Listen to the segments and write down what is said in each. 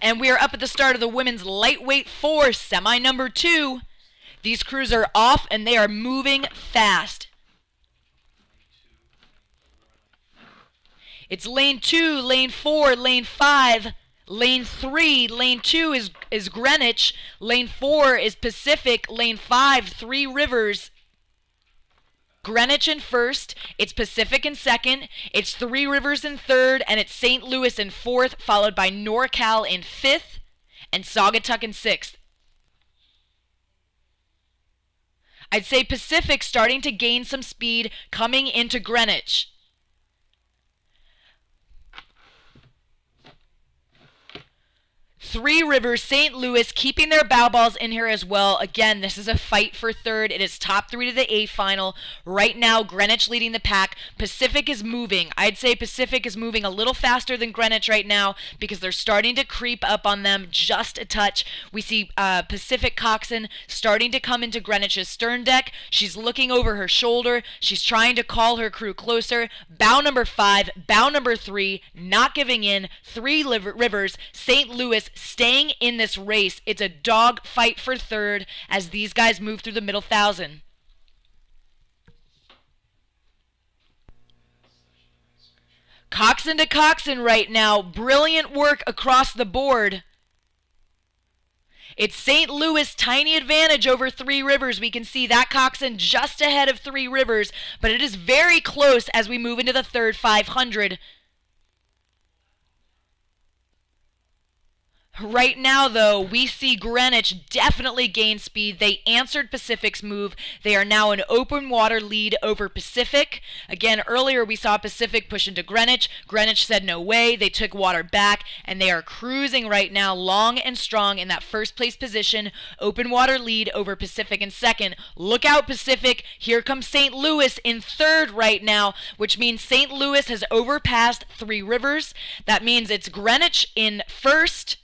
And we are up at the start of the women's lightweight 4, semi number 2. These crews are off and they are moving fast. It's lane 2, lane 4, lane 5, lane 3. Lane 2 is Greenwich. Lane 4 is Pacific. Lane 5, Three Rivers. Greenwich in first, it's Pacific in second, it's Three Rivers in third, and it's St. Louis in fourth, followed by NorCal in fifth, and Saugatuck in sixth. I'd say Pacific starting to gain some speed coming into Greenwich. Three Rivers, St. Louis keeping their bow balls in here as well. Again, this is a fight for third. It is top 3 to the A final. Right now, Greenwich leading the pack. Pacific is moving. I'd say Pacific is moving a little faster than Greenwich right now because they're starting to creep up on them just a touch. We see Pacific Coxswain starting to come into Greenwich's stern deck. She's looking over her shoulder. She's trying to call her crew closer. Bow number 5, bow number 3, not giving in. Three Rivers, St. Louis staying in this race. It's a dog fight for third as these guys move through the middle thousand. Coxswain to Coxswain right now. Brilliant work across the board. It's St. Louis, tiny advantage over Three Rivers. We can see that Coxswain just ahead of Three Rivers, but it is very close as we move into the third 500. Right now, though, we see Greenwich definitely gain speed. They answered Pacific's move. They are now an open water lead over Pacific. Again, earlier we saw Pacific push into Greenwich. Greenwich said no way. They took water back, and they are cruising right now long and strong in that first place position. Open water lead over Pacific in second. Look out, Pacific. Here comes St. Louis in third right now, which means St. Louis has overpassed Three Rivers. That means it's Greenwich in first.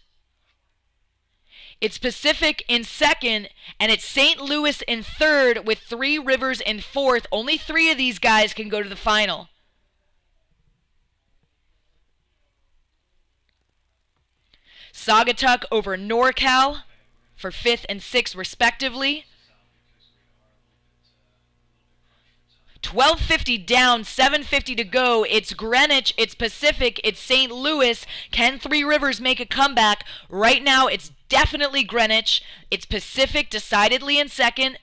It's Pacific in second, and it's St. Louis in third with Three Rivers in fourth. Only 3 of these guys can go to the final. Saugatuck over NorCal for 5th and 6th respectively. 12:50 down, 7:50 to go. It's Greenwich, it's Pacific, it's St. Louis. Can Three Rivers make a comeback? Right now, it's definitely Greenwich. It's Pacific decidedly in second.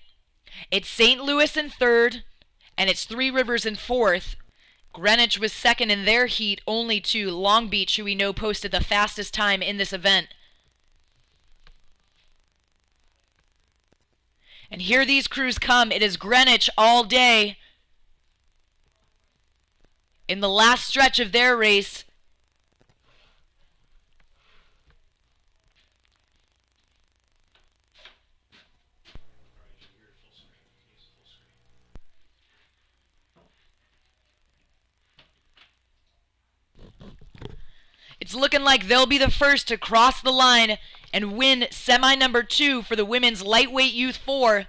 It's St. Louis in third, and it's Three Rivers in fourth. Greenwich was second in their heat, only to Long Beach, who we know posted the fastest time in this event. And here these crews come. It is Greenwich all day. In the last stretch of their race. It's looking like they'll be the first to cross the line and win semi number 2 for the women's lightweight youth 4.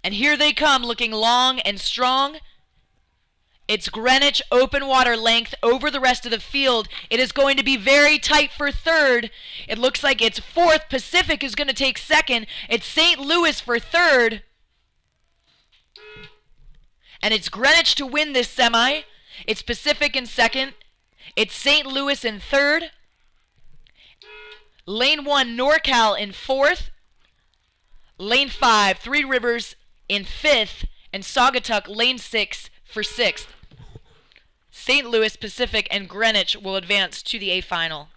And here they come, looking long and strong. It's Greenwich open water length over the rest of the field. It is going to be very tight for third. It looks like it's fourth. Pacific is going to take second. It's St. Louis for third. And it's Greenwich to win this semi. It's Pacific in second. It's St. Louis in third. Lane 1, NorCal in fourth. Lane 5, Three Rivers in fifth. And Saugatuck, lane 6 for sixth. St. Louis, Pacific, and Greenwich will advance to the A final.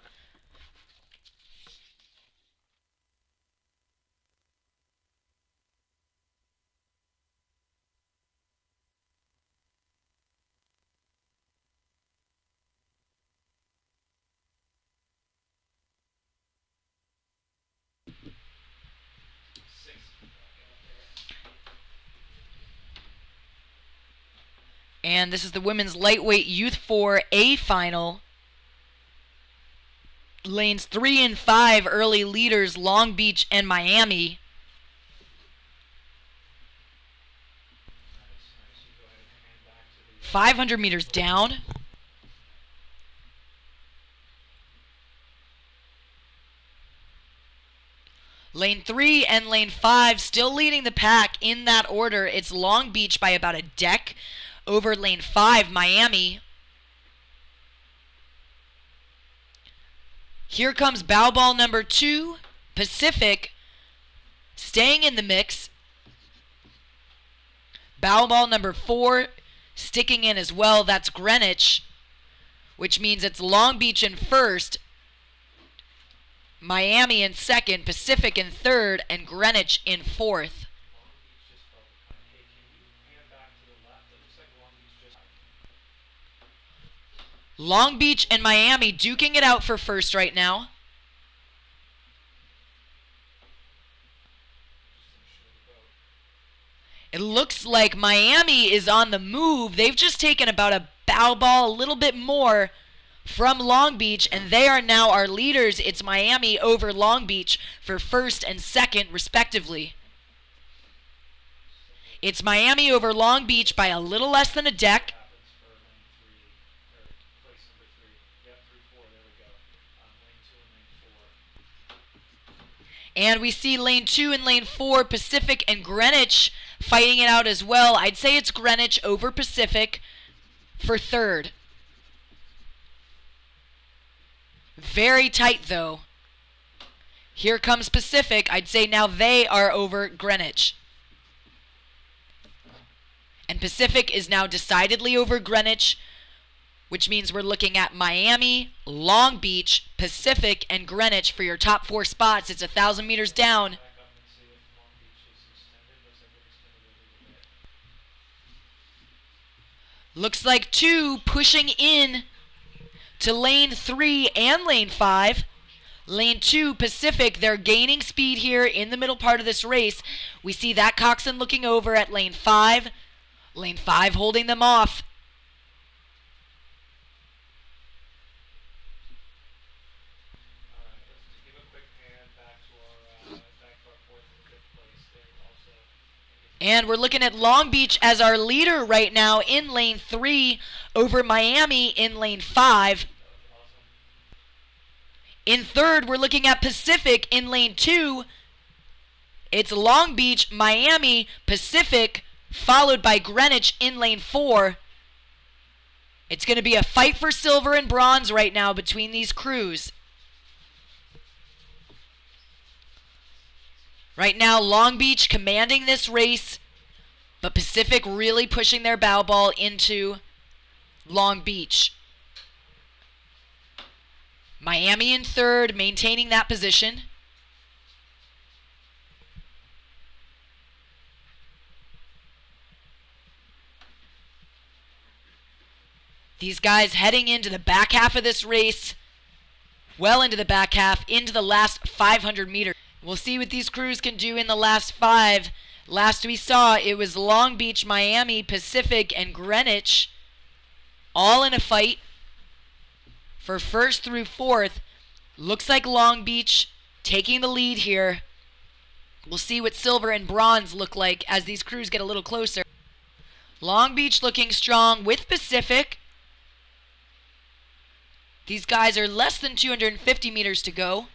And this is the women's lightweight youth 4 A final. Lanes 3 and 5 early leaders, Long Beach and Miami. .500 meters down. Lane 3 and Lane 5 still leading the pack in that order. It's Long Beach by about a deck over Lane 5, Miami. Here comes bow ball number 2, Pacific, staying in the mix. Bow ball number 4 sticking in as well. That's Greenwich, which means it's Long Beach in first, Miami in second, Pacific in third, and Greenwich in fourth. Long Beach and Miami duking it out for first right now. It looks like Miami is on the move. They've just taken about a bow ball, a little bit more from Long Beach, and they are now our leaders. It's Miami over Long Beach for first and second, respectively. It's Miami over Long Beach by a little less than a deck. And we see Lane 2 and Lane 4, Pacific and Greenwich fighting it out as well. I'd say it's Greenwich over Pacific for third. Very tight, though. Here comes Pacific. I'd say now they are over Greenwich. And Pacific is now decidedly over Greenwich, which means we're looking at Miami, Long Beach, Pacific, and Greenwich for your top 4 spots. It's 1,000 meters down. Looks like 2 pushing in to Lane 3 and Lane 5. Lane 2, Pacific, they're gaining speed here in the middle part of this race. We see that Coxon looking over at Lane 5. Lane 5 holding them off. And we're looking at Long Beach as our leader right now in Lane 3 over Miami in Lane 5. In third, we're looking at Pacific in Lane 2. It's Long Beach, Miami, Pacific, followed by Greenwich in Lane 4. It's going to be a fight for silver and bronze right now between these crews. Right now, Long Beach commanding this race, but Pacific really pushing their bow ball into Long Beach. Miami in third, maintaining that position. These guys heading into the back half of this race, well into the back half, into the last 500 meters. We'll see what these crews can do in the last 5. Last we saw, it was Long Beach, Miami, Pacific, and Greenwich all in a fight for first through fourth. Looks like Long Beach taking the lead here. We'll see what silver and bronze look like as these crews get a little closer. Long Beach looking strong with Pacific. These guys are less than 250 meters to go.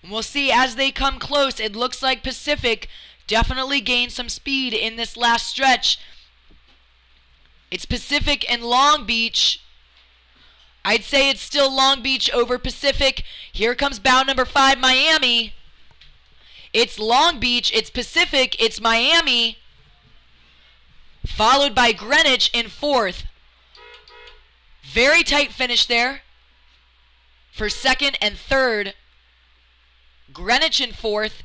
And we'll see as they come close. It looks like Pacific definitely gained some speed in this last stretch. It's Pacific and Long Beach. I'd say it's still Long Beach over Pacific. Here comes bow number 5, Miami. It's Long Beach, it's Pacific, it's Miami, followed by Greenwich in fourth. Very tight finish there for second and third. Greenwich in fourth,